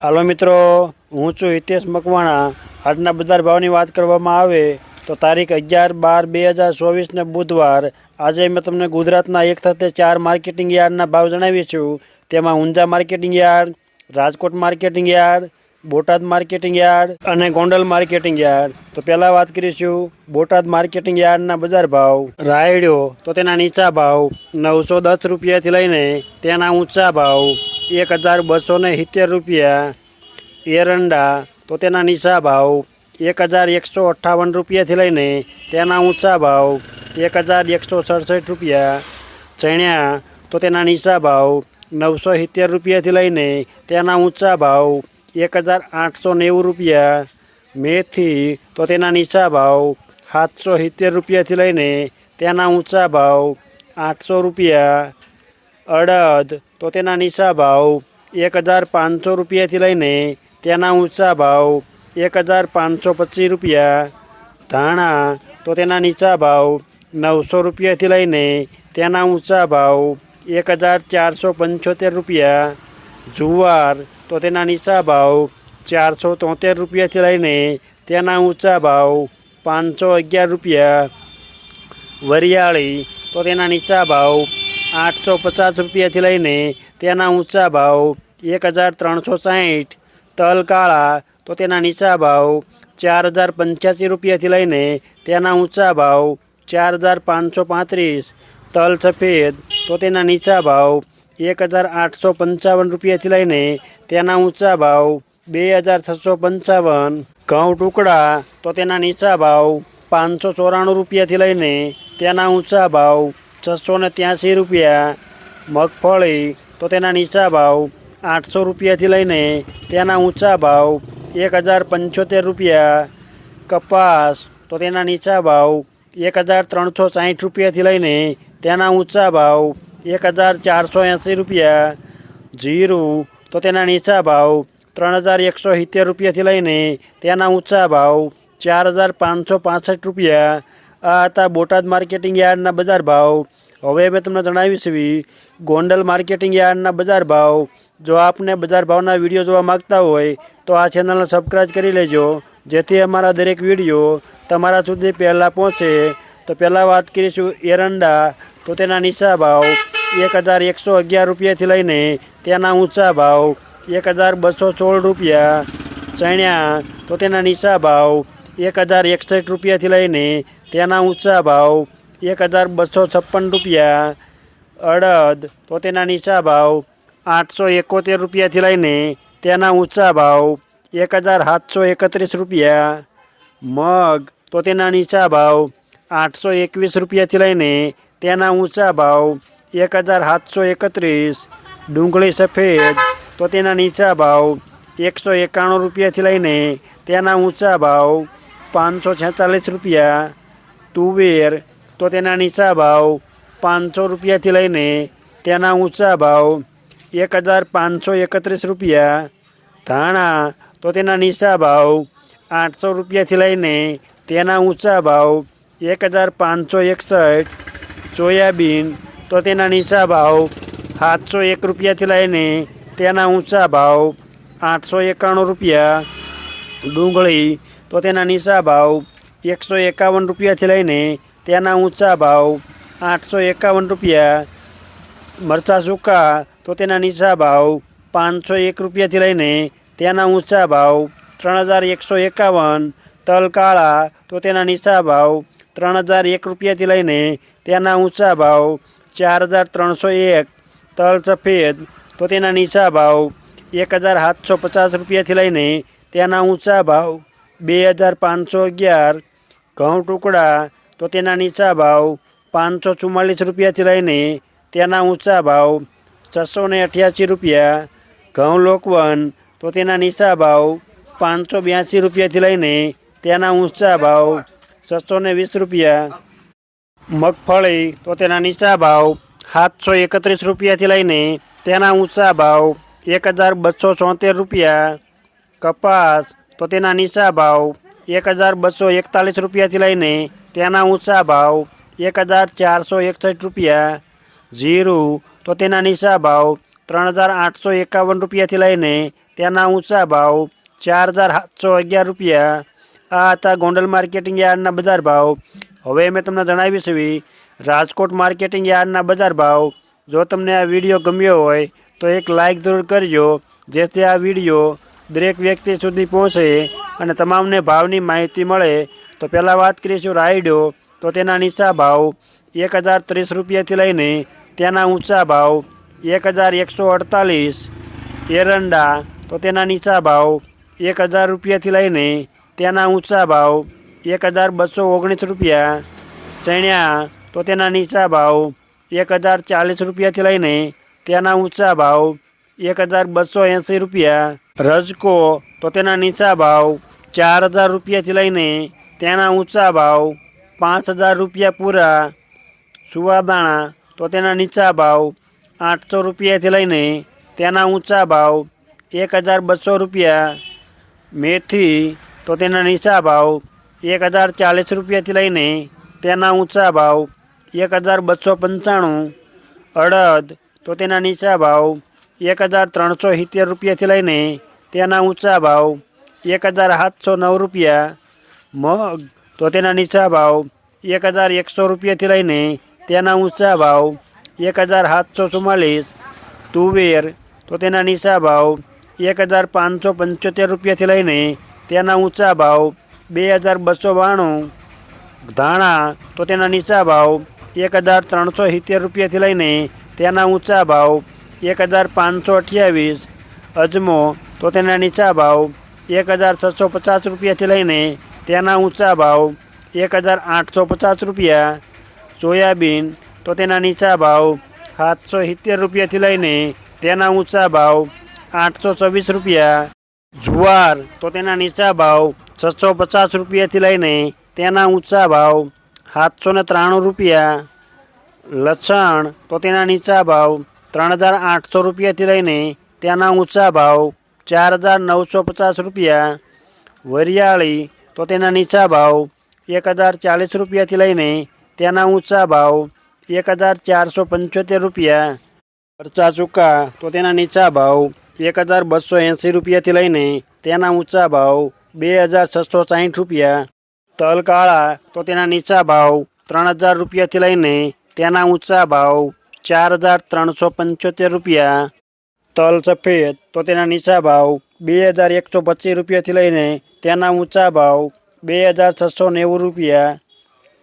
હાલો મિત્રો, હું છું હિતેશ મકવાણા। આજના બજાર ભાવની વાત કરવામાં આવે તો તારીખ 11/12/2024 ને બુધવાર। આજે મેં તમને ગુજરાતના એક સાથે 4 માર્કેટિંગ યાર્ડના ભાવ જણાવી છું। તેમાં Unjha marketing yard, Rajkot marketing yard, Botad marketing yard અને ગોંડલ માર્કેટિંગ યાર્ડ। તો પહેલાં વાત કરીશું બોટાદ માર્કેટિંગ યાર્ડના બજાર ભાવ। રાયડો તો તેના નીચા ભાવ 910 રૂપિયાથી લઈને તેના ઊંચા ભાવ 1270 રૂપિયા। એરંડા તો તેના નીચા ભાવ 1158 રૂપિયાથી લઈને તેના ઊંચા ભાવ 1167 રૂપિયા। ચણ્યા તો તેના નીચા ભાવ 970 રૂપિયાથી લઈને તેના ઊંચા ભાવ 1890 રૂપિયા। મેથી તો તેના નીચા ભાવ 770 રૂપિયાથી લઈને તેના ઊંચા ભાવ 800 રૂપિયા। અડદ તો તેના નીચા ભાવ 1500 રૂપિયાથી લઈને તેના ઊંચા ભાવ 1525 રૂપિયા। ધાણા તો તેના નીચા ભાવ 900 રૂપિયાથી લઈને તેના ઊંચા ભાવ 1475 રૂપિયા। જુવાર તો તેના નીચા ભાવ 473 રૂપિયાથી લઈને તેના ઊંચા ભાવ 511 રૂપિયા। વરિયાળી તો તેના નીચા ભાવ 850 રૂપિયાથી લઈને તેના ઊંચા ભાવ 1360। તલ કાળા તો તેના નીચા ભાવ 4085 રૂપિયાથી લઈને તેના ઊંચા ભાવ 4535। તલ સફેદ તો તેના નીચા ભાવ 1855 રૂપિયાથી લઈને તેના ઊંચા ભાવ 2655। ઘઉં ટુકડા તો તેના નીચા ભાવ 594 રૂપિયાથી લઈને તેના ઊંચા ભાવ 683 રૂપિયા। મગફળી તો તેના નીચા ભાવ 800 રૂપિયાથી લઈને તેના ઊંચા ભાવ 1075 રૂપિયા। કપાસ તો તેના નીચા ભાવ 1360 રૂપિયાથી લઈને તેના ઊંચા ભાવ 1480 રૂપિયા। જીરું તો તેના નીચા ભાવ 3170 રૂપિયાથી લઈને તેના ઊંચા ભાવ 4565 રૂપિયા। આ હતા બોટાદ માર્કેટિંગ યાર્ડના બજાર ભાવ। હવે મેં તમને જણાવીશ ગોંડલ માર્કેટિંગ યાર્ડના બજાર ભાવ। જો આપને બજાર ભાવના વિડીયો જોવા માગતા હોય તો આ ચેનલને સબસ્ક્રાઈબ કરી લેજો, જેથી અમારા દરેક વિડીયો તમારા સુધી પહેલાં પહોંચે। તો પહેલાં વાત કરીશું એરંડા તો તેના નીચા ભાવ 1111 રૂપિયાથી લઈને તેના ઊંચા ભાવ 1216 રૂપિયા। ચણ્યા તો તેના નીચા ભાવ 1061 રૂપિયાથી લઈને તેના ઊંચા ભાવ 1256 રૂપિયા। અડદ તો તેના નીચા ભાવ 871 રૂપિયાથી લઈને તેના ઊંચા ભાવ 1731 રૂપિયા। મગ તો તેના નીચા ભાવ 821 રૂપિયાથી લઈને તેના ઊંચા ભાવ 1731। ડુંગળી સફેદ તો તેના નીચા ભાવ 191 રૂપિયાથી લઈને તેના ઊંચા ભાવ 546 રૂપિયા। તુવેર તો તેના નીચા ભાવ 500 રૂપિયાથી લઈને તેના ઊંચા ભાવ 1531 રૂપિયા। ધાણા તો તેના નીચા ભાવ 800 રૂપિયાથી લઈને તેના ઊંચા ભાવ 1561। સોયાબીન તો તેના નીચા ભાવ 701 રૂપિયાથી લઈને તેના ઊંચા ભાવ 891 રૂપિયા। ડુંગળી તો તેના નીચા ભાવ 151 રૂપિયાથી લઈને તેના ઊંચા ભાવ 851 રૂપિયા। મરચાં સૂકા તો તેના નીચા ભાવ 501 રૂપિયાથી લઈને તેના ઊંચા ભાવ 3151। તલ કાળા તો તેના નીચા ભાવ 3001 રૂપિયાથી લઈને તેના ઊંચા ભાવ 4301। તલ સફેદ તો તેના નીચા ભાવ 1750 રૂપિયાથી લઈને તેના ઊંચા ભાવ 2511। ઘઉં ટુકડા તો તેના નીચા ભાવ 544 રૂપિયાથી લઈને તેના ઊંચા ભાવ 688 રૂપિયા। ઘઉં લોકવન તો તેના નીચા ભાવ 582 રૂપિયાથી લઈને તેના ઊંચા ભાવ 620 રૂપિયા। મગફળી તો તેના નીચા ભાવ 731 રૂપિયાથી લઈને તેના ઊંચા ભાવ 1274 રૂપિયા। કપાસ તો તેના નીચા ભાવ 1241 રૂપિયાથી લઈને તેના ઊંચા ભાવ 1461 રૂપિયા। જીરું તો તેના નીચા ભાવ 3851 રૂપિયાથી લઈને તેના ઊંચા ભાવ 4711 રૂપિયા। આ હતા ગોંડલ માર્કેટિંગ યાર્ડના બજાર ભાવ। હવે મેં તમને જણાવીશું રાજકોટ માર્કેટિંગ યાર્ડના બજાર ભાવ। જો તમને આ વિડીયો ગમ્યો હોય તો એક લાઇક જરૂર કરજો, જેથી આ વિડીયો દરેક વ્યક્તિ સુધી પહોંચે અને તમામને ભાવની માહિતી મળે। તો પહેલાં વાત કરીશું રાયડો, તો તેના નીચા ભાવ 1030 રૂપિયાથી લઈને તેના ઊંચા ભાવ 1148। એરંડા, તો તેના નીચા ભાવ 1000 રૂપિયાથી લઈને તેના ઊંચા ભાવ 1219 રૂપિયા। ચણ્યા, તો તેના નીચા ભાવ 1040 રૂપિયાથી લઈને તેના ઊંચા ભાવ 1280 રૂપિયા। રજકો, તો તેના નીચા ભાવ 4000 રૂપિયાથી લઈને તેના ઊંચા ભાવ 5000 રૂપિયા પૂરા। સુવાદાણા, તો તેના નીચા ભાવ 800 રૂપિયાથી લઈને તેના ઊંચા ભાવ 1200 રૂપિયા। મેથી, તો તેના નીચા ભાવ 1040 રૂપિયાથી લઈને તેના ઊંચા ભાવ 1295। અડદ, તો તેના નીચા ભાવ 1370 રૂપિયાથી લઈને તેના ઊંચા ભાવ 1709 રૂપિયા। મગ, તો તેના નીચા ભાવ 1100 રૂપિયાથી લઈને તેના ઊંચા ભાવ 1744। તુવેર, તો તેના નીચા ભાવ 1575 રૂપિયાથી લઈને તેના ઊંચા ભાવ 2292। ધાણા, તો તેના નીચા ભાવ 1370 રૂપિયાથી લઈને તેના ઊંચા ભાવ 1528। અજમો, તો તેના નીચા ભાવ 1650 રૂપિયાથી લઈને તેના ઊંચા ભાવ 1850 રૂપિયા। સોયાબીન, તો તેના નીચા ભાવ 770 રૂપિયાથી લઈને તેના ઊંચા ભાવ 824 રૂપિયા। જુવાર, તો તેના નીચા ભાવ 650 રૂપિયાથી લઈને તેના ઊંચા ભાવ 793 રૂપિયા। લસણ, તો તેના નીચા ભાવ 3800 રૂપિયાથી લઈને તેના ઊંચા ભાવ 4950 રૂપિયા। વરિયાળી, તો તેના નીચા ભાવ 1040 રૂપિયાથી લઈને તેના ઊંચા ભાવ 1475 રૂપિયા। મરચા ચૂકા, તો તેના નીચા ભાવ 1280 રૂપિયાથી લઈને તેના ઊંચા ભાવ 2660 રૂપિયા। તલ કાળા, તો તેના નીચા ભાવ 3000 રૂપિયાથી લઈને તેના ઊંચા ભાવ 4375 રૂપિયા। તલ સફેદ, તો તેના નીચા ભાવ 2125 રૂપિયાથી લઈને તેના ઊંચા ભાવ 2690 રૂપિયા।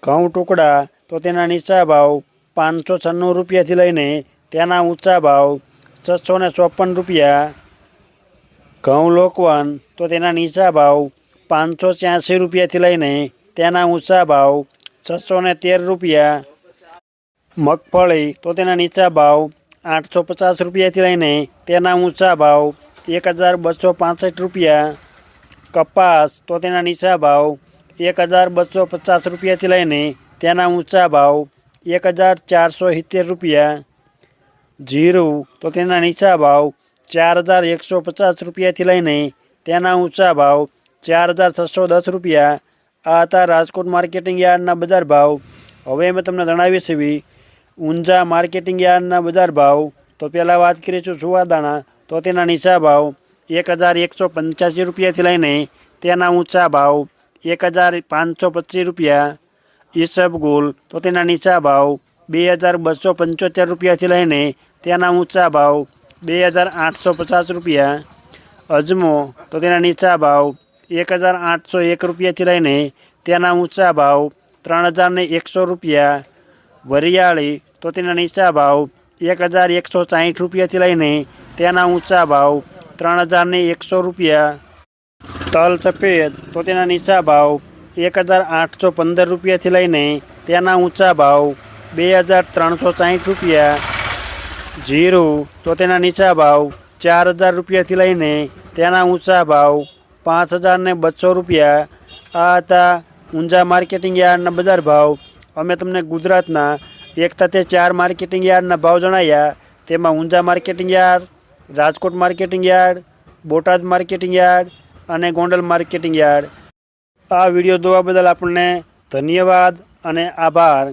ઘઉં ટુકડા, તો તેના નીચા ભાવ 596 રૂપિયાથી લઈને તેના ઊંચા ભાવ 654 રૂપિયા। ઘઉં લોકવન, તો તેના નીચા ભાવ 586 રૂપિયાથી લઈને તેના ઊંચા ભાવ 613 રૂપિયા। મગફળી, તો તેના નીચા ભાવ 850 રૂપિયાથી લઈને તેના ઊંચા ભાવ 1265 રૂપિયા। કપાસ, તો તેના નીચા ભાવ 1250 રૂપિયાથી લઈને તેના ઊંચા ભાવ 1470 રૂપિયા। જીરું, તો તેના નીચા ભાવ 4150 રૂપિયાથી લઈને તેના ઊંચા ભાવ 4610 રૂપિયા। આ હતા રાજકોટ માર્કેટિંગ યાર્ડના બજાર ભાવ। હવે મેં તમને જણાવીશ ઊંઝા માર્કેટિંગ યાર્ડના બજાર ભાવ। તો પહેલાં વાત કરીશું સુવાદાણા, તો તેના નીચા ભાવ 1185 રૂપિયાથી લઈને તેના ઊંચા ભાવ 1525 રૂપિયા। ઈસબગુલ, તો તેના નીચા ભાવ 2275 રૂપિયાથી લઈને તેના ઊંચા ભાવ 2850 રૂપિયા। અજમો, તો તેના નીચા ભાવ 1801 રૂપિયાથી લઈને તેના ઊંચા ભાવ 3100 રૂપિયા। વરિયાળી, તો તેના નીચા ભાવ 1160 રૂપિયાથી લઈને તેના ઊંચા ભાવ 3100 રૂપિયા। તલ સફેદ, તો તેના નીચા ભાવ 1815 રૂપિયાથી લઈને તેના ઊંચા ભાવ 2360 રૂપિયા। જીરું, તો તેના નીચા ભાવ 4000 રૂપિયાથી લઈને તેના ઊંચા ભાવ 5200 રૂપિયા। આ હતા ઊંઝા માર્કેટિંગ યાર્ડના બજાર ભાવ। અમે તમને ગુજરાતના 1 સાથે 4 માર્કેટિંગ યાર્ડના ભાવ જણાવ્યા। તેમાં Unjha marketing yard, Rajkot marketing yard, Botad marketing yard અને ગોંડલ માર્કેટિંગ યાર્ડ। આ વિડીયો જોવા બદલ આપણને ધન્યવાદ અને આભાર।